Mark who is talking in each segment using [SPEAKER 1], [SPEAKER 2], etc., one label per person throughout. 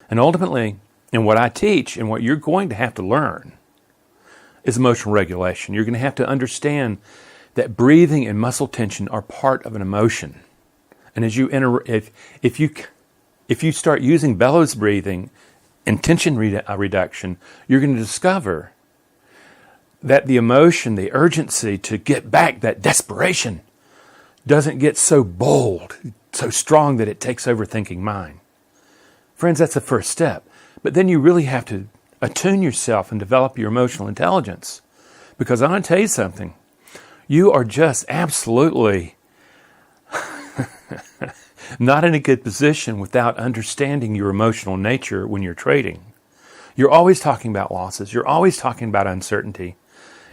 [SPEAKER 1] And ultimately, in what I teach and what you're going to have to learn is emotional regulation. You're going to have to understand that breathing and muscle tension are part of an emotion. And as you if you start using bellows breathing and tension reduction, you're going to discover that the emotion, the urgency to get back, that desperation, doesn't get so bold, so strong that it takes over thinking mind. Friends, that's the first step. But then you really have to attune yourself and develop your emotional intelligence. Because I'm going to tell you something. You are just absolutely not in a good position without understanding your emotional nature when you're trading. You're always talking about losses. You're always talking about uncertainty.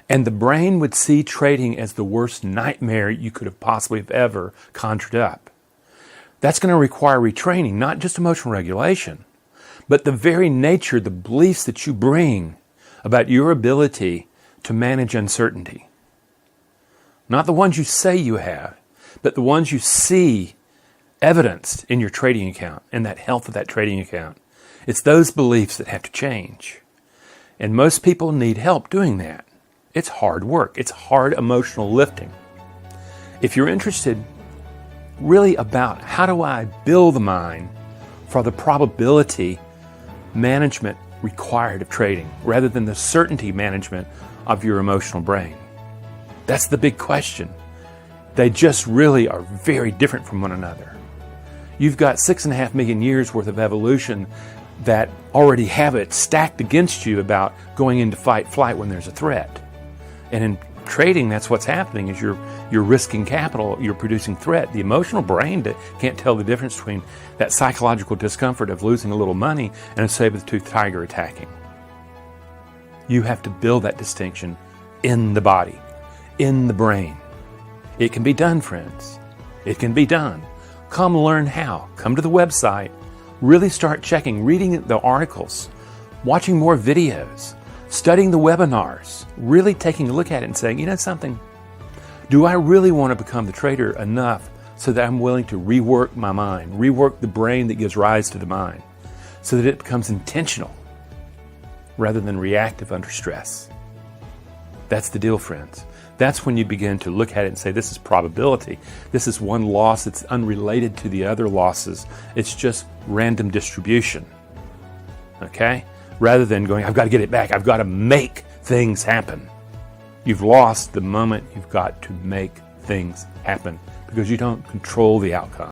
[SPEAKER 1] And the brain would see trading as the worst nightmare you could have possibly have ever conjured up. That's going to require retraining, not just emotional regulation, but the very nature, the beliefs that you bring about your ability to manage uncertainty. Not the ones you say you have, but the ones you see evidenced in your trading account and that health of that trading account. It's those beliefs that have to change. And most people need help doing that. It's hard work. It's hard emotional lifting. If you're interested really about how do I build the mind for the probability management required of trading rather than the certainty management of your emotional brain. That's the big question. They just really are very different from one another. You've got 6.5 million years worth of evolution that already have it stacked against you about going into fight flight when there's a threat. And in trading, that's what's happening is you're risking capital, you're producing threat. The emotional brain can't tell the difference between that psychological discomfort of losing a little money and a saber-toothed tiger attacking. You have to build that distinction in the body, in the brain. It can be done, friends. It can be done. Come learn how. Come to the website. Really start checking, reading the articles, watching more videos, studying the webinars, really taking a look at it and saying, you know something? Do I really want to become the trader enough so that I'm willing to rework my mind, rework the brain that gives rise to the mind, so that it becomes intentional rather than reactive under stress? That's the deal, friends. That's when you begin to look at it and say, this is probability. This is one loss that's unrelated to the other losses. It's just random distribution. Okay? Rather than going, I've got to get it back. I've got to make things happen. You've lost the moment you've got to make things happen because you don't control the outcome.